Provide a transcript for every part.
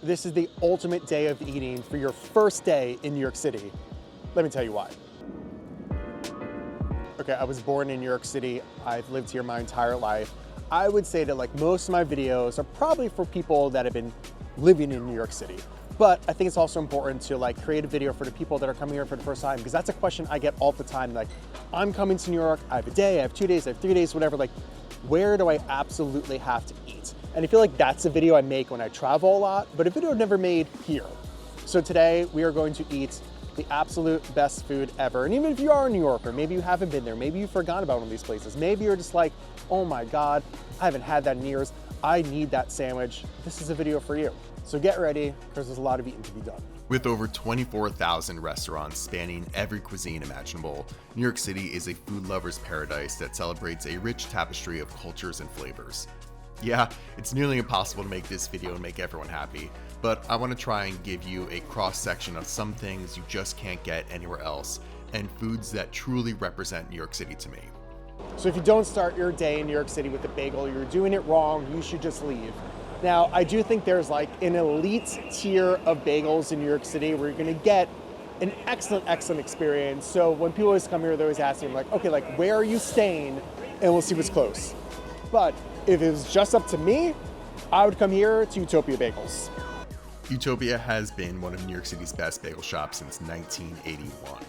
This is the ultimate day of eating for your first day in New York City. Let me tell you why. Okay, I was born in New York City. I've lived here my entire life. I would say that like most of my videos are probably for people that have been living in New York City. But I think it's also important to like create a video for the people that are coming here for the first time, because that's a question I get all the time. Like, I'm coming to New York, I have a day, I have 2 days, I have 3 days, whatever. Like, where do I absolutely have to eat? And I feel like that's a video I make when I travel a lot, but a video I've never made here. So today we are going to eat the absolute best food ever. And even if you are a New Yorker, maybe you haven't been there, maybe you forgot about one of these places, maybe you're just like, oh my God, I haven't had that in years. I need that sandwich. This is a video for you. So get ready, because there's a lot of eating to be done. With over 24,000 restaurants spanning every cuisine imaginable, New York City is a food lover's paradise that celebrates a rich tapestry of cultures and flavors. Yeah, it's nearly impossible to make this video and make everyone happy, but I want to try and give you a cross-section of some things you just can't get anywhere else, and foods that truly represent New York City to me. So if you don't start your day in New York City with a bagel, you're doing it wrong, you should just leave. Now, I do think there's like an elite tier of bagels in New York City where you're gonna get an excellent experience. So when people always come here, they're always asking like, okay, like where are you staying? And we'll see what's close. But if it was just up to me, I would come here to Utopia Bagels. Utopia has been one of New York City's best bagel shops since 1981.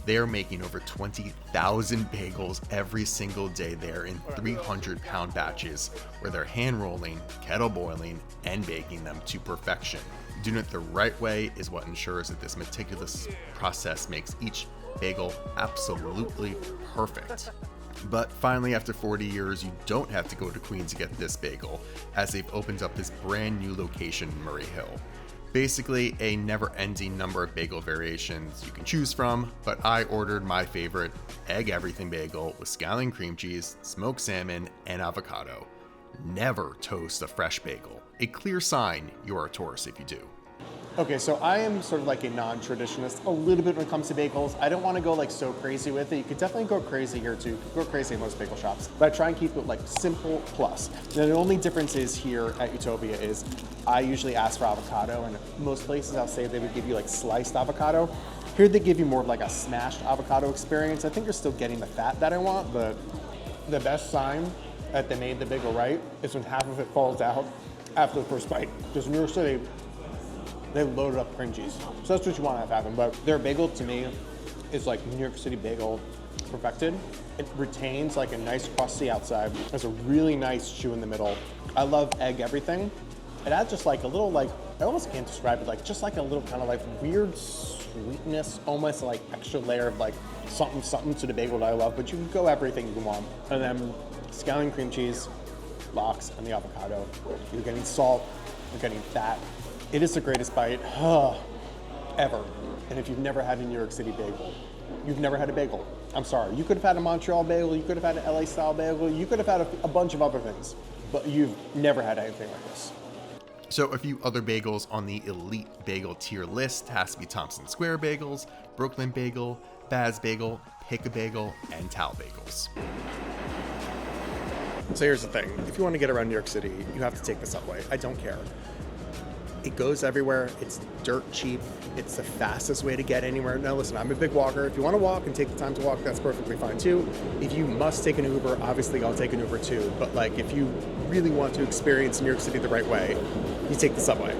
They are making over 20,000 bagels every single day there in 300-pound batches, where they're hand rolling, kettle boiling, and baking them to perfection. Doing it the right way is what ensures that this meticulous process makes each bagel absolutely perfect. But finally, after 40 years, you don't have to go to Queens to get this bagel, as they've opened up this brand new location in Murray Hill. Basically, a never-ending number of bagel variations you can choose from, but I ordered my favorite egg everything bagel with scallion cream cheese, smoked salmon, and avocado. Never toast a fresh bagel. A clear sign you're a tourist if you do. Okay, so I am sort of like a non-traditionalist a little bit when it comes to bagels. I don't want to go like so crazy with it. You could definitely go crazy here too. You could go crazy in most bagel shops, but I try and keep it like simple plus. Now, the only difference is here at Utopia is I usually ask for avocado, and most places I'll say they would give you like sliced avocado. Here they give you more of like a smashed avocado experience. I think you're still getting the fat that I want, but the best sign that they made the bagel right is when half of it falls out after the first bite. Because in New York City, they loaded up cream cheese. So that's what you want to have happen. But their bagel to me is like New York City bagel perfected. It retains like a nice crusty outside. There's a really nice chew in the middle. I love egg everything. It adds just like a little like, I almost can't describe it, like just like a little kind of like weird sweetness, almost like extra layer of like something to the bagel that I love, but you can go everything you want. And then scallion cream cheese, lox, and the avocado. You're getting salt, you're getting fat. It is the greatest bite ever. And if you've never had a New York City bagel, you've never had a bagel. I'm sorry. You could have had a Montreal bagel, you could have had an LA style bagel, you could have had a bunch of other things, but you've never had anything like this. So a few other bagels on the elite bagel tier list has to be Thompson Square Bagels, Brooklyn Bagel, Baz Bagel, Pick a Bagel, and Tal Bagels. So here's the thing. If you want to get around New York City, you have to take the subway. I don't care. It goes everywhere. It's dirt cheap. It's the fastest way to get anywhere. Now listen, I'm a big walker. If you want to walk and take the time to walk, that's perfectly fine too. If you must take an Uber, obviously I'll take an Uber too. But like if you really want to experience New York City the right way, you take the subway.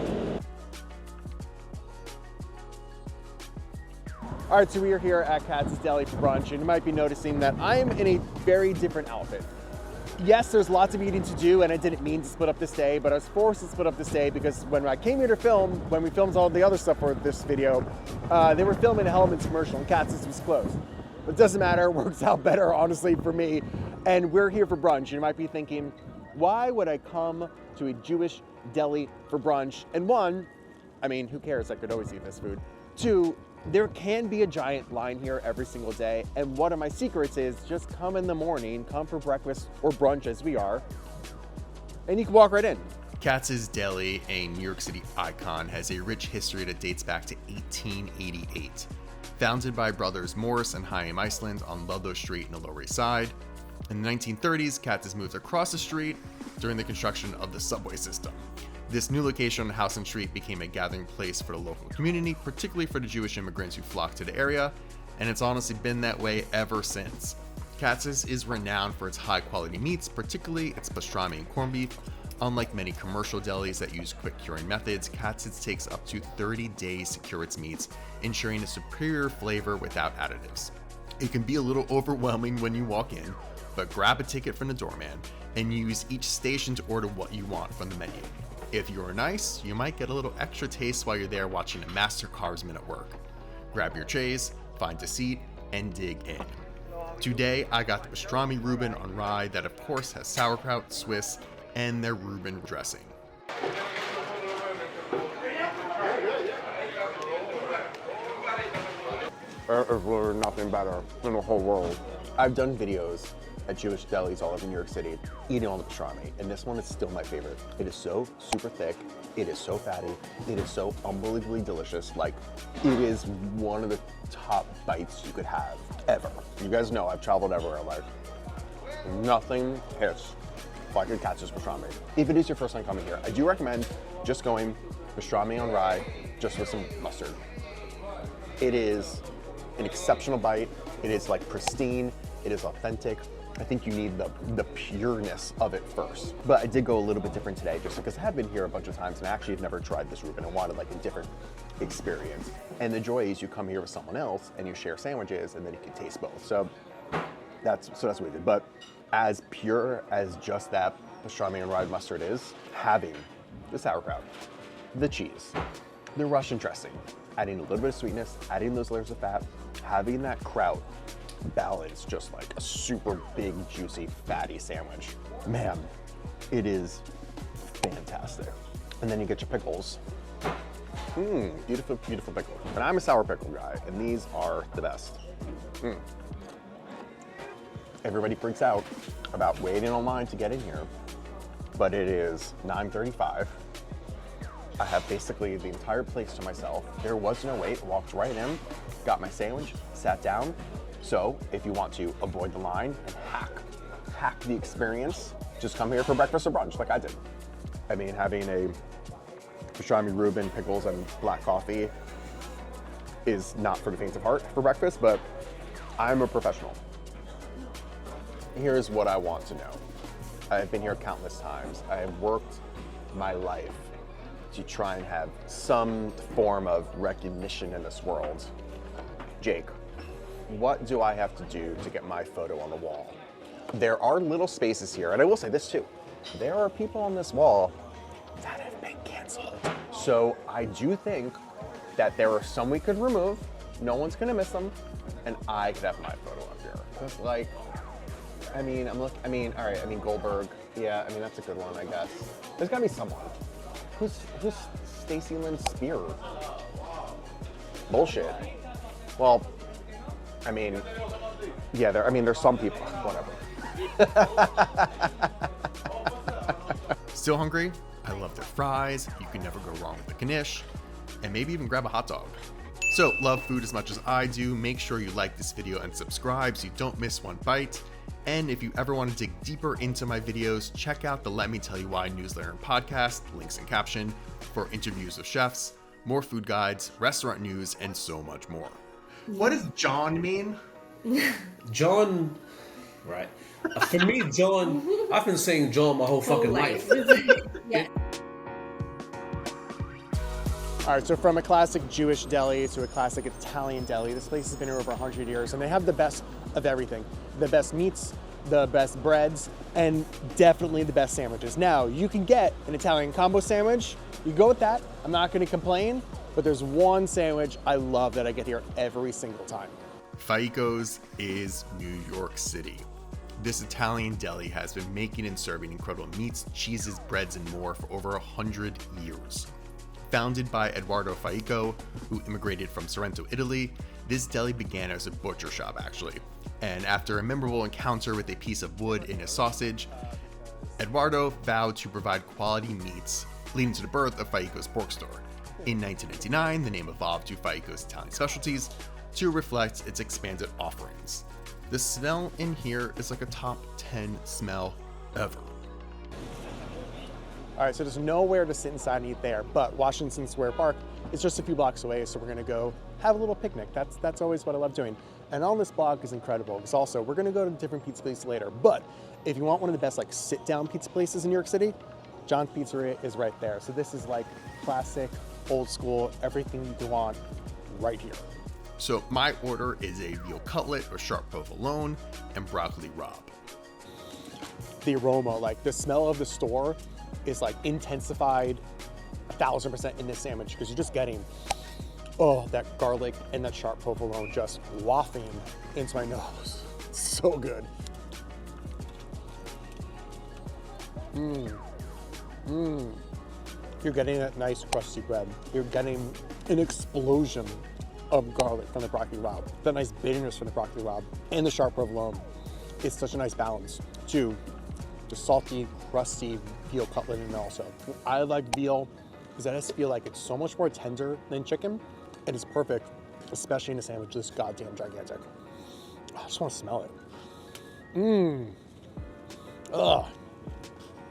All right, so we are here at Katz's Deli for brunch, and you might be noticing that I am in a very different outfit. Yes, there's lots of eating to do, and I didn't mean to split up this day, but I was forced to split up this day because when I came here to film, when we filmed all the other stuff for this video, they were filming a Hellman's commercial and Katz's was closed. But it doesn't matter, it works out better, honestly, for me. And we're here for brunch. You might be thinking, why would I come to a Jewish deli for brunch? And one, I mean, who cares? I could always eat this food. Two, there can be a giant line here every single day, and one of my secrets is just come in the morning, come for breakfast or brunch as we are, and you can walk right in. Katz's Deli, a New York City icon, has a rich history that dates back to 1888. Founded by brothers Morris and Chaim Iceland on Ludlow Street in the Lower East Side, in the 1930s, Katz's moved across the street during the construction of the subway system. This new location on Houston Street became a gathering place for the local community, particularly for the Jewish immigrants who flocked to the area, and it's honestly been that way ever since. Katz's is renowned for its high-quality meats, particularly its pastrami and corned beef. Unlike many commercial delis that use quick curing methods, Katz's takes up to 30 days to cure its meats, ensuring a superior flavor without additives. It can be a little overwhelming when you walk in, but grab a ticket from the doorman and use each station to order what you want from the menu. If you're nice, you might get a little extra taste while you're there watching a master craftsman at work. Grab your trays, find a seat, and dig in. Today, I got the pastrami Reuben on rye that of course has sauerkraut, Swiss, and their Reuben dressing. There is literally nothing better in the whole world. I've done videos at Jewish delis all over New York City eating all the pastrami, and this one is still my favorite. It is so super thick, it is so fatty, it is so unbelievably delicious. Like, it is one of the top bites you could have ever. You guys know I've traveled everywhere, like, nothing hits like a Katz's pastrami. If it is your first time coming here, I do recommend just going pastrami on rye, just with some mustard. It is an exceptional bite. It is like pristine, it is authentic. I think you need the pureness of it first. But I did go a little bit different today just because I have been here a bunch of times and I actually have never tried this Reuben and wanted like a different experience. And the joy is you come here with someone else and you share sandwiches and then you can taste both. So that's what we did. But as pure as just that pastrami and rye mustard is, having the sauerkraut, the cheese, the Russian dressing, adding a little bit of sweetness, adding those layers of fat, having that kraut balance just like a super big, juicy, fatty sandwich. Man, it is fantastic. And then you get your pickles. Beautiful, beautiful pickle. And I'm a sour pickle guy, and these are the best. Everybody freaks out about waiting online to get in here, but it is 9:35. I have basically the entire place to myself. There was no wait, walked right in, got my sandwich, sat down. So if you want to avoid the line and hack the experience, just come here for breakfast or brunch like I did. I mean, having a pastrami Reuben, pickles, and black coffee is not for the faint of heart for breakfast, but I'm a professional. Here's what I want to know. I've been here countless times. I have worked my life to try and have some form of recognition in this world. Jake, what do I have to do to get my photo on the wall? There are little spaces here, and I will say this too. There are people on this wall that have been canceled. So I do think that there are some we could remove, no one's gonna miss them, and I could have my photo up here. Because like, all right, Goldberg, yeah, that's a good one, I guess. There's gotta be someone. Who's Stacy Lynn Spear? Bullshit. Well, yeah, there's some people, whatever. Still hungry? I love their fries, you can never go wrong with the knish, and maybe even grab a hot dog. So, love food as much as I do, make sure you like this video and subscribe so you don't miss one bite. And if you ever want to dig deeper into my videos, check out the Let Me Tell You Why newsletter and podcast, links in caption, for interviews with chefs, more food guides, restaurant news, and so much more. What does John mean? John, right. For me, John, I've been saying John my whole fucking life. Yeah. All right, so from a classic Jewish deli to a classic Italian deli, this place has been here over 100 years, and they have the best of everything. The best meats, the best breads, and definitely the best sandwiches. Now, you can get an Italian combo sandwich. You go with that. I'm not gonna complain, but there's one sandwich I love that I get here every single time. Faicco's is New York City. This Italian deli has been making and serving incredible meats, cheeses, breads, and more for over 100 years. Founded by Edoardo Faicco, who immigrated from Sorrento, Italy, this deli began as a butcher shop actually. And after a memorable encounter with a piece of wood in a sausage, Edoardo vowed to provide quality meats, leading to the birth of Faicco's Pork Store. In 1999, the name evolved to Fos Italian Specialties to reflect its expanded offerings. The smell in here is like a top 10 smell ever. All right, so there's nowhere to sit inside and eat there, but Washington Square Park is just a few blocks away, so we're gonna go have a little picnic. That's always what I love doing. And on this blog is incredible, because also we're gonna go to different pizza places later, but if you want one of the best like sit-down pizza places in New York City, John's Pizzeria is right there. So this is like classic, old school, everything you want right here. So my order is a veal cutlet or sharp provolone and broccoli rabe. The aroma, like the smell of the store is like intensified 1,000% in this sandwich, because you're just getting, oh, that garlic and that sharp provolone just wafting into my nose. So good. You're getting that nice crusty bread. You're getting an explosion of garlic from the broccoli rabe, that nice bitterness from the broccoli rabe, and the sharp provolone. It's such a nice balance to the salty, crusty veal cutlet in it also. I like veal because I just feel like it's so much more tender than chicken, and it's perfect, especially in a sandwich this goddamn gigantic. I just want to smell it. Ugh.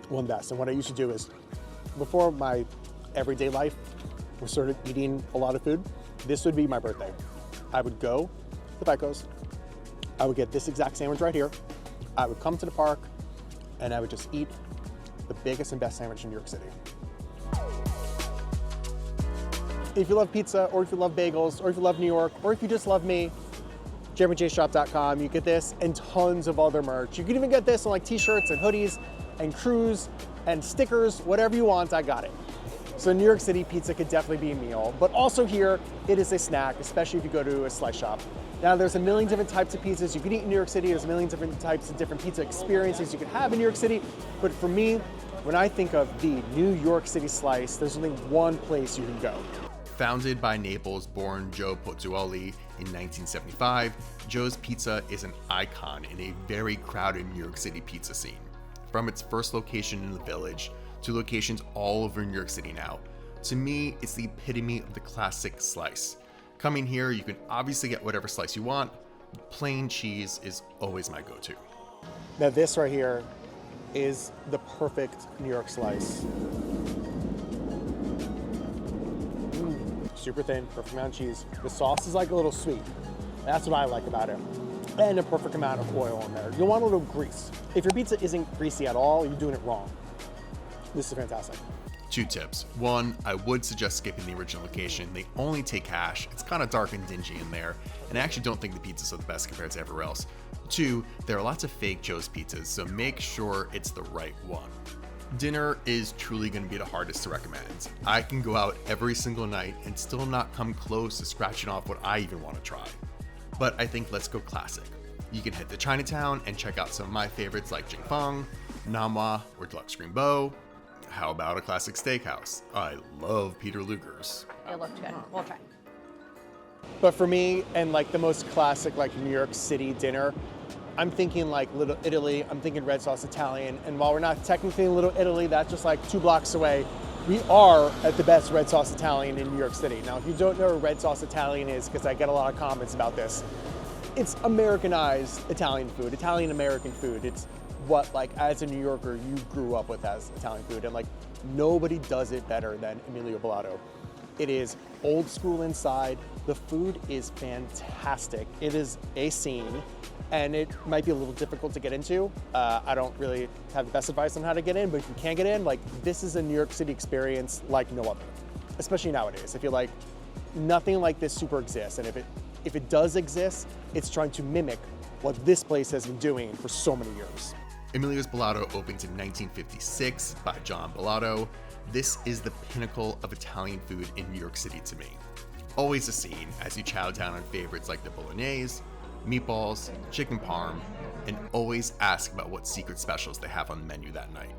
One best. And what I used to do is, before my everyday life was sort of eating a lot of food, this would be my birthday. I would go to Bagels, I would get this exact sandwich right here, I would come to the park, and I would just eat the biggest and best sandwich in New York City. If you love pizza, or if you love bagels, or if you love New York, or if you just love me, jeremyjshop.com, you get this and tons of other merch. You can even get this on like t-shirts and hoodies and crews and stickers, whatever you want, I got it. So New York City pizza could definitely be a meal, but also here, it is a snack, especially if you go to a slice shop. Now there's a million different types of pizzas you can eat in New York City. There's a million different types of different pizza experiences you can have in New York City. But for me, when I think of the New York City slice, there's only one place you can go. Founded by Naples-born Joe Pozzuoli in 1975, Joe's Pizza is an icon in a very crowded New York City pizza scene. From its first location in the Village to locations all over New York City now, to me, it's the epitome of the classic slice. Coming here, you can obviously get whatever slice you want. Plain cheese is always my go-to. Now this right here is the perfect New York slice. Super thin, perfect amount of cheese. The sauce is like a little sweet. That's what I like about it. And a perfect amount of oil in there. You'll want a little grease. If your pizza isn't greasy at all, you're doing it wrong. This is fantastic. 2 tips. 1, I would suggest skipping the original location. They only take cash. It's kind of dark and dingy in there, and I actually don't think the pizzas are the best compared to everywhere else. 2, there are lots of fake Joe's pizzas, so make sure it's the right one. Dinner is truly going to be the hardest to recommend. I can go out every single night and still not come close to scratching off what I even want to try. But I think let's go classic. You can head to Chinatown and check out some of my favorites like Jing Fong, Namwa, or Deluxe Green Bow. How about a classic steakhouse? I love Peter Luger's. It looked good. We'll try. But for me, and like the most classic like New York City dinner, I'm thinking like Little Italy, I'm thinking Red Sauce Italian, and while we're not technically in Little Italy, that's just like 2 blocks away, we are at the best Red Sauce Italian in New York City. Now, if you don't know what Red Sauce Italian is, because I get a lot of comments about this, it's Americanized Italian food, Italian-American food. It's what, like, as a New Yorker, you grew up with as Italian food, and like, nobody does it better than Emilio Bellato. It is old school inside. The food is fantastic. It is a scene, and it might be a little difficult to get into. I don't really have the best advice on how to get in, but if you can't get in, like, this is a New York City experience like no other, especially nowadays. I feel like nothing like this super exists, and if it does exist, it's trying to mimic what this place has been doing for so many years. Emilio's Bellato opened in 1956 by John Bellato. This is the pinnacle of Italian food in New York City to me. Always a scene as you chow down on favorites like the bolognese, meatballs, chicken parm, and always ask about what secret specials they have on the menu that night.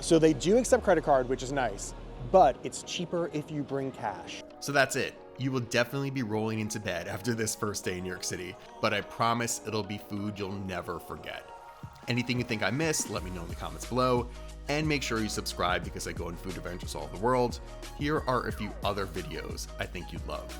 So they do accept credit card, which is nice, but it's cheaper if you bring cash. So that's it. You will definitely be rolling into bed after this first day in New York City, but I promise it'll be food you'll never forget. Anything you think I missed, let me know in the comments below, and make sure you subscribe because I go on food adventures all over the world. Here are a few other videos I think you'd love.